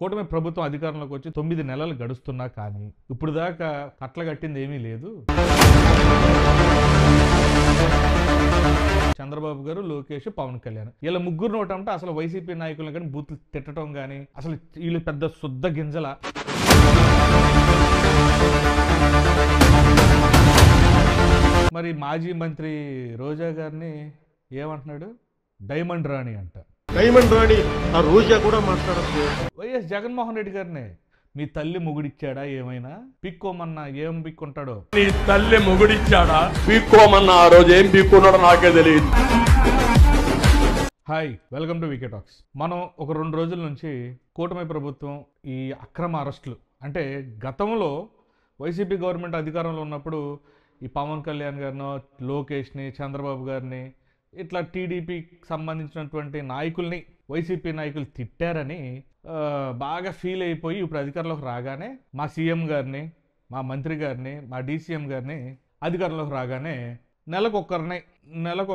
కూటమి ప్రభుత్వం అధికారంలోకి వచ్చి 9 నెలలు గడుస్తున్నా కానీ ఇప్పుడు దాకా కట్ల కట్టింది ఏమీ లేదు. చంద్రబాబు గారు, లోకేష్, పవన్ కళ్యాణ్ ఇలా ముగ్గురు నోటంటే అసలు వైసీపీ నాయకులను కానీ బూతులు తిట్టడం కానీ అసలు వీళ్ళు పెద్ద శుద్ధ గింజల. మరి మాజీ మంత్రి రోజా గారిని ఏమంటున్నాడు? డైమండ్ రాణి అంట. డైమండ్ రాణి ఆ రోజా కూడా మాట్లాడచ్చు. వైఎస్ జగన్మోహన్ రెడ్డి గారిని మీ తల్లి మొగుడిచ్చాడా ఏమైనా? పిక్కోమన్నా ఏం పిక్కుంటాడో. నీ తల్లి మొగుడిచ్చాడా పిక్కోమన్నా ఆ రోజు ఏం పిక్కున్నాడో నాకే తెలియదు. Hi, welcome to VK talks. మనం ఒక 2 రోజుల నుంచి కూటమి ప్రభుత్వం ఈ అక్రమ అరెస్టులు అంటే గతంలో వైసీపీ గవర్నమెంట్ అధికారంలో ఉన్నప్పుడు ఈ పవన్ కళ్యాణ్ గారినో, లోకేష్ని, చంద్రబాబు గారిని ఇట్లా టీడీపీకి సంబంధించినటువంటి నాయకుల్ని వైసీపీ నాయకులు తిట్టారని బాగా ఫీల్ అయిపోయి ఇప్పుడు అధికారంలోకి రాగానే మా సీఎం గారిని, మా మంత్రి గారిని, మా డీసీఎం గారిని అధికారంలోకి రాగానే నెలకు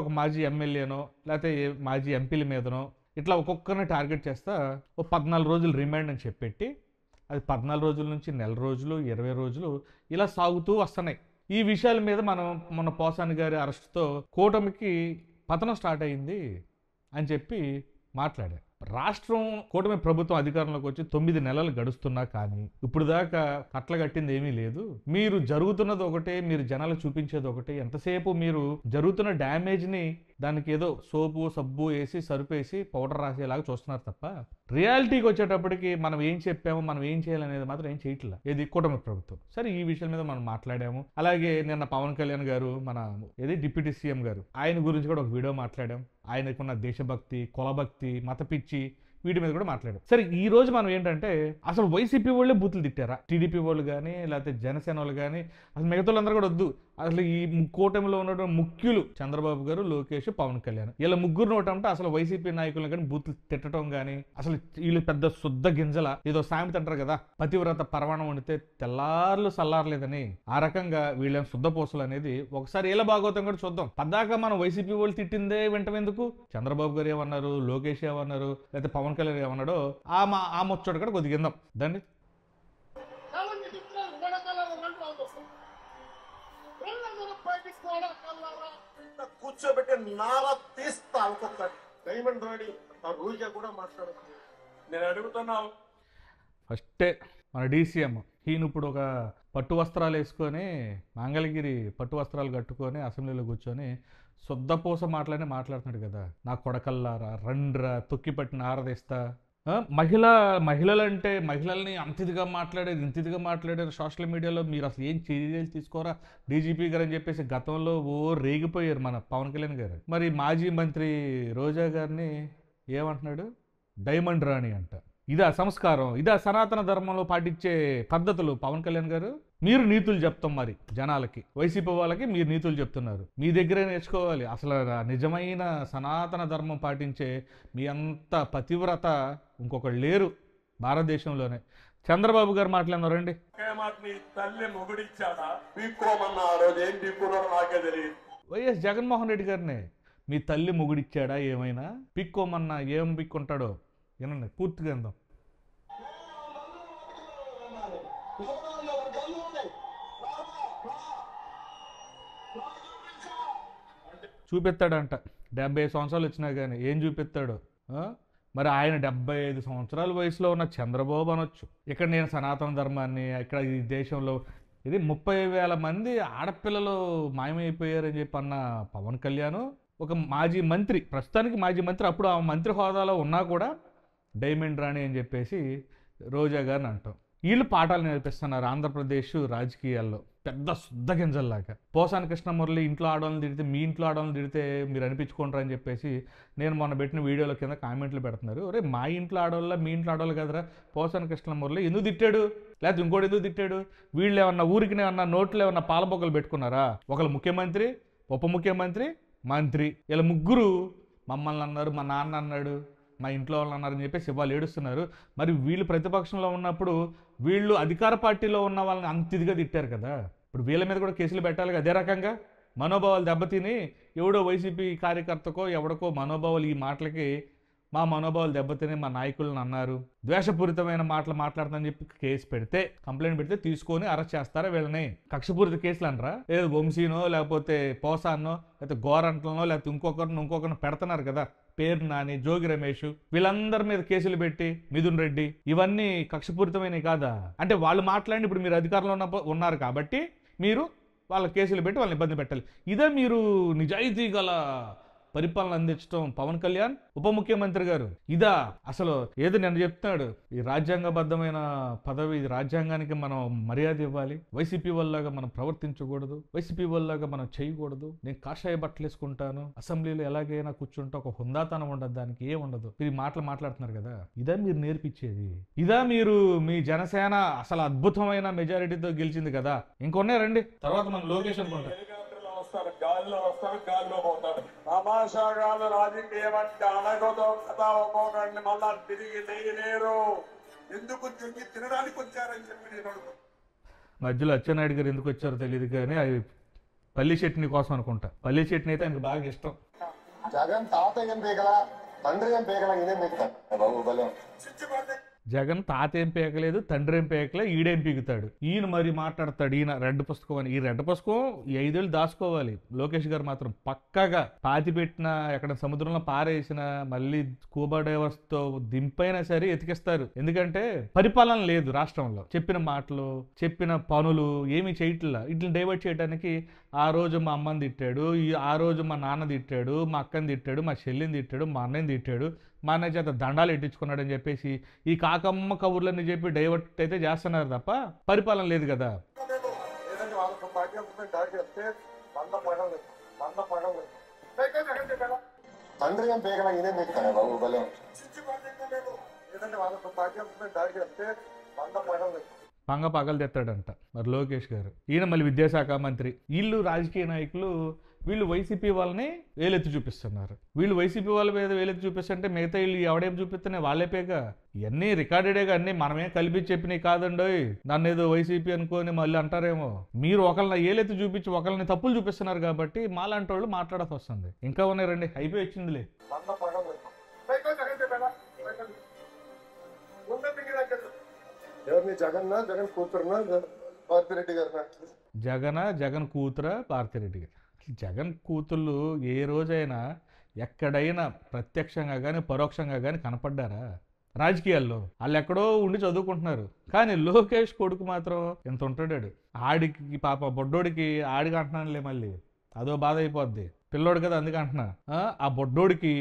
ఒక మాజీ ఎమ్మెల్యేనో లేకపోతే మాజీ ఎంపీల మీదనో ఇట్లా ఒక్కొక్కరిని టార్గెట్ చేస్తా ఓ 14 రోజులు రిమాండ్ అని చెప్పెట్టి అది 14 రోజుల నుంచి నెల రోజులు, 20 రోజులు ఇలా సాగుతూ వస్తున్నాయి. ఈ విషయాల మీద మనం మొన్న పోసాని గారి అరెస్టుతో కూటమికి పతనం స్టార్ట్ అయింది అని చెప్పి మాట్లాడారు. రాష్ట్రం కూటమి ప్రభుత్వం అధికారంలోకి వచ్చి 9 నెలలు గడుస్తున్నా కానీ ఇప్పుడు దాకా కట్ల కట్టింది ఏమీ లేదు. మీరు జరుగుతున్నది ఒకటే, మీరు జనాలు చూపించేది ఒకటే. ఎంతసేపు మీరు జరుగుతున్న డ్యామేజ్ని దానికి ఏదో సోపు సబ్బు వేసి సరుపేసి పౌడర్ రాసేలాగా చూస్తున్నారు తప్ప రియాలిటీకి వచ్చేటప్పటికి మనం ఏం చెప్పాము, మనం ఏం చేయాలనేది మాత్రం ఏం చేయట్లేదు ఏది కూటమి ప్రభుత్వం. సరే, ఈ విషయాల మీద మనం మాట్లాడాము. అలాగే నిన్న పవన్ కళ్యాణ్ గారు, మన డిప్యూటీ సీఎం గారు, ఆయన గురించి కూడా ఒక వీడియో మాట్లాడాం. ఆయనకున్న దేశభక్తి, కులభక్తి, మతపిచ్చి వీటి మీద కూడా మాట్లాడాం. సరే, ఈ రోజు మనం ఏంటంటే అసలు వైసీపీ వాళ్ళే బూతులు తిట్టారా? టీడీపీ వాళ్ళు కానీ లేకపోతే జనసేన వాళ్ళు కానీ అసలు మిగతా వాళ్ళందరూ కూడా వద్దు. అసలు ఈ కూటమిలో ఉన్నటువంటి ముఖ్యులు చంద్రబాబు గారు, లోకేష్, పవన్ కళ్యాణ్ ఇలా ముగ్గురు నోటంటే అసలు వైసీపీ నాయకులను కానీ బూతులు తిట్టడం కానీ అసలు వీళ్ళు పెద్ద శుద్ధ గింజల. ఏదో సామెత అంటారు కదా, పతివ్రత పరవాణం వండితే తెల్లార్లు సల్లారలేదని. ఆ రకంగా వీళ్ళ శుద్ధ పోసలు అనేది ఒకసారి ఇలా భాగవతం కూడా చూద్దాం. పద్దాక మనం వైసీపీ వాళ్ళు తిట్టిందే వెంటనేందుకు? చంద్రబాబు గారు ఏమన్నారు, లోకేష్ ఏమన్నారు, లేకపోతే పవన్ కళ్యాణ్ ఏమన్నాడో ఆ ముచ్చోట కూడా కొద్దిగిందాం దండి. కూర్చోబెట్టి నారా తీస్తా ఒక్కొక్కటి. డైమండ్ రాణి ఆ రోజా కూడా మాట్లాడచ్చు. నేను అడుగుతున్నావు ఫస్టే మన డీసీఎం ఈయన ఇప్పుడు ఒక పట్టు వస్త్రాలు వేసుకొని, మంగళగిరి పట్టు వస్త్రాలు కట్టుకొని అసెంబ్లీలో కూర్చొని శుద్ధపూస మాట్లాడుతున్నాడు కదా. నా కొడకల్లారా రండ్రా తొక్కి పట్టిన ఆరదిస్తా. మహిళలంటే మహిళల్ని ఇంతిదిగా మాట్లాడారు సోషల్ మీడియాలో. మీరు అసలు ఏం చర్యలు తీసుకోరా డీజీపీ గారు అని చెప్పేసి గతంలో రేగిపోయారు మన పవన్ కళ్యాణ్ గారు. మరి మాజీ మంత్రి రోజా గారిని ఏమంటున్నాడు? డైమండ్ రాణి అంట. ఇదా సంస్కారం? ఇదా సనాతన ధర్మంలో పాటించే పద్ధతులు? పవన్ కళ్యాణ్ గారు మీరు నీతులు చెప్తాం, మరి జనాలకి, వైసీపీ వాళ్ళకి మీరు నీతులు చెప్తున్నారు. మీ దగ్గరే నేర్చుకోవాలి. అసలు నిజమైన సనాతన ధర్మం పాటించే మీ అంత పతివ్రత ఇంకొకళ్ళు లేరు భారతదేశంలోనే. చంద్రబాబు గారు మాట్లాడినారండి. తల్లి మొగుడిచ్చాడా పిక్కోమన్నా ఆ రోజు ఏం పిక్కున్నాడో నాకే తెలియదు. వైఎస్ జగన్మోహన్ రెడ్డి గారిని మీ తల్లి మొగుడిచ్చాడా ఏమైనా? పిక్కోమన్నా ఏం పిక్కుంటాడో ఏనండి పూర్తిగా అందాం. చూపిస్తాడంట 75 సంవత్సరాలు వచ్చినా కానీ ఏం చూపిస్తాడు? మరి ఆయన 75 సంవత్సరాల వయసులో ఉన్న చంద్రబాబు అనొచ్చు. ఇక్కడ నేను సనాతన ధర్మాన్ని, ఇక్కడ ఈ దేశంలో ఇది 30,000 మంది ఆడపిల్లలు మాయమైపోయారని చెప్పి అన్న పవన్ కళ్యాణ్ ఒక మాజీ మంత్రి, ప్రస్తుతానికి మాజీ మంత్రి, అప్పుడు ఆ మంత్రి హోదాలో ఉన్నా కూడా డైమండ్ రాణి అని చెప్పేసి రోజా గారిని అంటాం. వీళ్ళు పాఠాలు నేర్పిస్తున్నారు ఆంధ్రప్రదేశ్ రాజకీయాల్లో పెద్ద శుద్ధ గింజల్లాగా. పోసాని కృష్ణమురళి ఇంట్లో ఆడవాళ్ళని తిడితే, మీ ఇంట్లో ఆడవాళ్ళని తిడితే మీరు అనిపించుకుంటారు అని చెప్పేసి నేను మొన్న పెట్టిన వీడియోల కింద కామెంట్లు పెడుతున్నారు. అరే మా ఇంట్లో ఆడవాళ్ళ, మీ ఇంట్లో ఆడవాళ్ళు కదరా పోసాని కృష్ణమురళి ఎందుకు తిట్టాడు, లేకపోతే ఇంకోటి ఎందుకు తిట్టాడు? వీళ్ళు ఏమన్నా ఊరికి ఏమన్నా నోట్లు ఏమన్నా పాలబొక్కలు పెట్టుకున్నారా? ఒకళ్ళు ముఖ్యమంత్రి, ఉప ముఖ్యమంత్రి, మంత్రి, ఇలా ముగ్గురు మమ్మల్ని అన్నారు, మా నాన్న అన్నాడు, మా ఇంట్లో వాళ్ళు అన్నారని చెప్పేసి వాళ్ళు ఏడుస్తున్నారు. మరి వీళ్ళు ప్రతిపక్షంలో ఉన్నప్పుడు వీళ్ళు అధికార పార్టీలో ఉన్న వాళ్ళని అంత ఇదిగా తిట్టారు కదా. ఇప్పుడు వీళ్ళ మీద కూడా కేసులు పెట్టాలి. అదే రకంగా మనోభావాలు దెబ్బతిని ఎవడో వైసీపీ కార్యకర్తకో ఎవడికో మనోభావాలు ఈ మాటలకి మా మనోభావాలు దెబ్బతిని మా నాయకులను అన్నారు, ద్వేషపూరితమైన మాటలు మాట్లాడుతుందని చెప్పి కేసు పెడితే, కంప్లైంట్ పెడితే తీసుకొని అరెస్ట్ చేస్తారా వీళ్ళని? కక్షపూరిత కేసులు అనరా? ఏదో వంశీనో లేకపోతే పోసానో లేకపోతే గోరంట్లనో లేకపోతే ఇంకొకరిని పెడుతున్నారు కదా, పేరు నాని, జోగి రమేష్, వీళ్ళందరి మీద కేసులు పెట్టి, మిథున్ రెడ్డి, ఇవన్నీ కక్షపూరితమైనవి కాదా? అంటే వాళ్ళు మాట్లాడి ఇప్పుడు మీరు అధికారంలో ఉన్నారు కాబట్టి మీరు వాళ్ళ కేసులు పెట్టి వాళ్ళని ఇబ్బంది పెట్టాలి. ఇదే మీరు నిజాయితీ గల పరిపాలన అందించడం పవన్ కళ్యాణ్ ఉప ముఖ్యమంత్రి గారు? ఇదా అసలు? ఏదో నేను చెప్తున్నాడు, ఈ రాజ్యాంగబద్ధమైన పదవి, ఇది రాజ్యాంగానికి మనం మర్యాద ఇవ్వాలి, వైసీపీ వాళ్ళగా మనం ప్రవర్తించకూడదు, వైసీపీ వాళ్ళగా మనం చేయకూడదు, నేను కాషాయ బట్టలు వేసుకుంటాను, అసెంబ్లీలో ఎలాగైనా కూర్చుంటే ఒక హుందాతనం ఉండదు, దానికి ఏం ఉండదు, మీరు మాటలు మాట్లాడుతున్నారు కదా, ఇదా మీరు నేర్పించేది? ఇదా మీరు? మీ జనసేన అసలు అద్భుతమైన మెజారిటీతో గెలిచింది కదా, ఇంకొన్నాయి రండి తర్వాత మనం లోకేష్ అనుకుంటాం. వస్తారు, గాలిలో వస్తారు, గాలిలో పోతారు. తమాషాగాలు రాజకీయం అంటే అడగదో కదా, ఒక్కొక్కడిని మళ్ళా తిరిగి లేరు. ఎందుకు తినడానికి వచ్చారని చెప్పి నేను అడుగుతాను. మధ్యలో అచ్చెన్నాయుడు గారు ఎందుకు వచ్చారో తెలియదు కానీ అది పల్లి చట్నీ కోసం అనుకుంటా. పల్లి చట్నీ అయితే ఆయనకు బాగా ఇష్టం. జగన్ తాత ఏం పీకల, తండ్రి ఏం పీకల, ఇదేం పీకుతాడు బాబు బలం. జగన్ తాత ఏం పీకలేదు, తండ్రి ఏం పీకలే, ఈడేం పీకుతాడు, ఈయన మరి మాట్లాడతాడు. ఈయన రెడ్ పుస్తకం అని, ఈ రెడ్ పుస్తకం ఈ 5 ఏళ్ళు దాచుకోవాలి. లోకేష్ గారు మాత్రం పక్కాగా పాతి పెట్టిన, ఎక్కడ సముద్రంలో పారేసిన, మళ్ళీ స్కూబా డైవర్స్ తో దింపైనా సరే ఎతికిస్తారు. ఎందుకంటే పరిపాలన లేదు రాష్ట్రంలో, చెప్పిన మాటలు చెప్పిన పనులు ఏమీ చేయట్లా. ఇట్లా డైవర్ట్ చేయడానికి ఆ రోజు మా అమ్మని తిట్టాడు, ఆ రోజు మా నాన్న తిట్టాడు, మా అక్కని తిట్టాడు, మా చెల్లిని తిట్టాడు, మా అన్నని తిట్టాడు, మా అన్నయ్య చేత దండాలు ఎట్టించుకున్నాడని చెప్పేసి ఈ కాకమ్మ కబుర్లని చెప్పి డైవర్ట్ అయితే చేస్తున్నారు తప్ప పరిపాలన లేదు కదా. తండ్రి ఏం పీకల, ఇదేం పీకుతాడు బాబు బలం. ఏదంటే వాళ్ళకు పార్టీ దాడి చేస్తే పంగ పగలు తెస్తాడంట మరి లోకేష్ గారు. ఈయన మళ్ళీ విద్యాశాఖ మంత్రి. వీళ్ళు రాజకీయ నాయకులు, వీళ్ళు వైసీపీ వాళ్ళని వేలెత్తి చూపిస్తున్నారు. వీళ్ళు వైసీపీ వాళ్ళ మీద వేలెత్తి చూపిస్తుంటే మిగతా వీళ్ళు ఎవడేం చూపిస్తున్నాయి వాళ్ళేపేగా. ఇవన్నీ రికార్డెడేగా, అన్నీ మనమే కలిపి చెప్పినవి కాదండోయ్. నన్ను ఏదో వైసీపీ అనుకోని మళ్ళీ అంటారేమో. మీరు ఒకళ్ళని ఏలెత్తి చూపించి ఒకళ్ళని తప్పులు చూపిస్తున్నారు కాబట్టి మాలాంటి వాళ్ళు మాట్లాడాల్సి వస్తుంది. ఇంకా ఉన్నాయి రండి, అయిపోయి వచ్చిందిలే. ఎవరిని జగన్ కూతురునా భారతిరెడ్డి గారు? జగన్ కూతుర భారతిరెడ్డి గారు. జగన్ కూతుళ్ళు ఏ రోజైనా ఎక్కడైనా ప్రత్యక్షంగా కానీ పరోక్షంగా కానీ కనపడ్డారా రాజకీయాల్లో? వాళ్ళు ఎక్కడో ఉండి చదువుకుంటున్నారు. కానీ లోకేష్ కొడుకు మాత్రం ఎంత ఉంటాడాడు. ఆడికి పాప బొడ్డోడికి, ఆడికి అంటున్నానులే మళ్ళీ అదో బాధ అయిపోద్ది, పిల్లోడు కదా అందుకే అంటున్నా. ఆ బొడ్డోడికి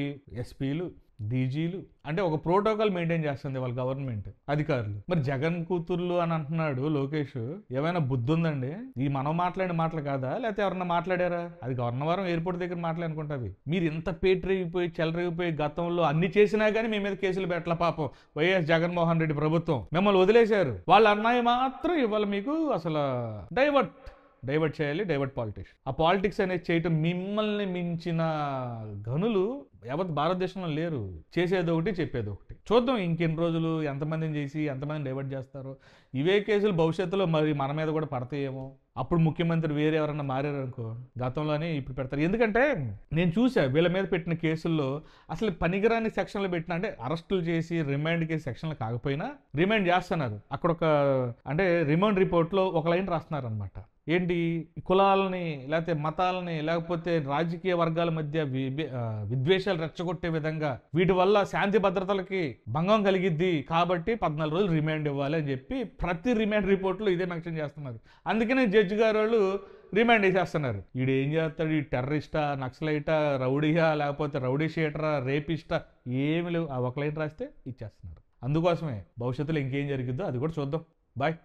ఎస్పీలు, డీజీలు అంటే ఒక ప్రోటోకాల్ మెయింటైన్ చేస్తుంది వాళ్ళ గవర్నమెంట్ అధికారులు. మరి జగన్ కూతుర్లు అని అంటున్నాడు లోకేష్. ఏమైనా బుద్ధి ఉందండి? ఈ మనం మాట్లాడిన మాటలు కాదా, లేకపోతే ఎవరన్నా మాట్లాడారా? అది గవర్నవరం ఎయిర్పోర్ట్ దగ్గర మాట్లాడుకుంటుంది. మీరు ఇంత పేటరేగిపోయి చెలరేగిపోయి గతంలో అన్ని చేసినా కానీ మీ మీద కేసులు పెట్టల పాపం వైఎస్ జగన్మోహన్ రెడ్డి ప్రభుత్వం. మిమ్మల్ని వదిలేశారు. వాళ్ళ అన్నయ్య మాత్రం ఇవాళ మీకు అసలు డైవర్ట్ చేయాలి, డైవర్ట్ పాలిటిక్స్. ఆ పాలిటిక్స్ అనేది చేయటం మిమ్మల్ని మించిన గనులు యావత్ భారతదేశంలో లేరు. చేసేది ఒకటి, చెప్పేది ఒకటి. చూద్దాం ఇంకెన్ని రోజులు ఎంతమందిని చేసి ఎంతమందిని డైవర్ట్ చేస్తారో. ఇవే కేసులు భవిష్యత్తులో మరి మన మీద కూడా పడతాయేమో. అప్పుడు ముఖ్యమంత్రి వేరే ఎవరన్నా మారారనుకో గతంలోనే ఇప్పుడు పెడతారు. ఎందుకంటే నేను చూసా వీళ్ళ మీద పెట్టిన కేసుల్లో అసలు పనికిరాని సెక్షన్లు పెట్టిన, అంటే అరెస్టులు చేసి రిమాండ్ కేసు సెక్షన్లు కాకపోయినా రిమాండ్ చేస్తున్నారు. అక్కడ ఒక అంటే రిమాండ్ రిపోర్ట్లో ఒక లైన్ రాస్తున్నారు అనమాట. ఏంటి, కులాలని లేకపోతే మతాలని లేకపోతే రాజకీయ వర్గాల మధ్య విద్వేషాలు రెచ్చగొట్టే విధంగా వీటి వల్ల శాంతి భద్రతలకి భంగం కలిగిద్ది కాబట్టి 14 రోజులు రిమాండ్ ఇవ్వాలి అని చెప్పి ప్రతి రిమాండ్ రిపోర్ట్లో ఇదే మెన్షన్ చేస్తున్నారు. అందుకనే జడ్జి గారు వాళ్ళు రిమాండ్ వేసేస్తున్నారు. వీడు ఏం చేస్తాడు, ఈ టెర్రరిస్టా, నక్సలైటా, రౌడీయా, లేకపోతే రౌడీ షీటరా, రేపిస్టా, ఏమి లేవు. ఆ ఒక లైన్ రాస్తే ఇచ్చేస్తున్నారు. అందుకోసమే భవిష్యత్తులో ఇంకేం జరిగిద్దో అది కూడా చూద్దాం. బాయ్.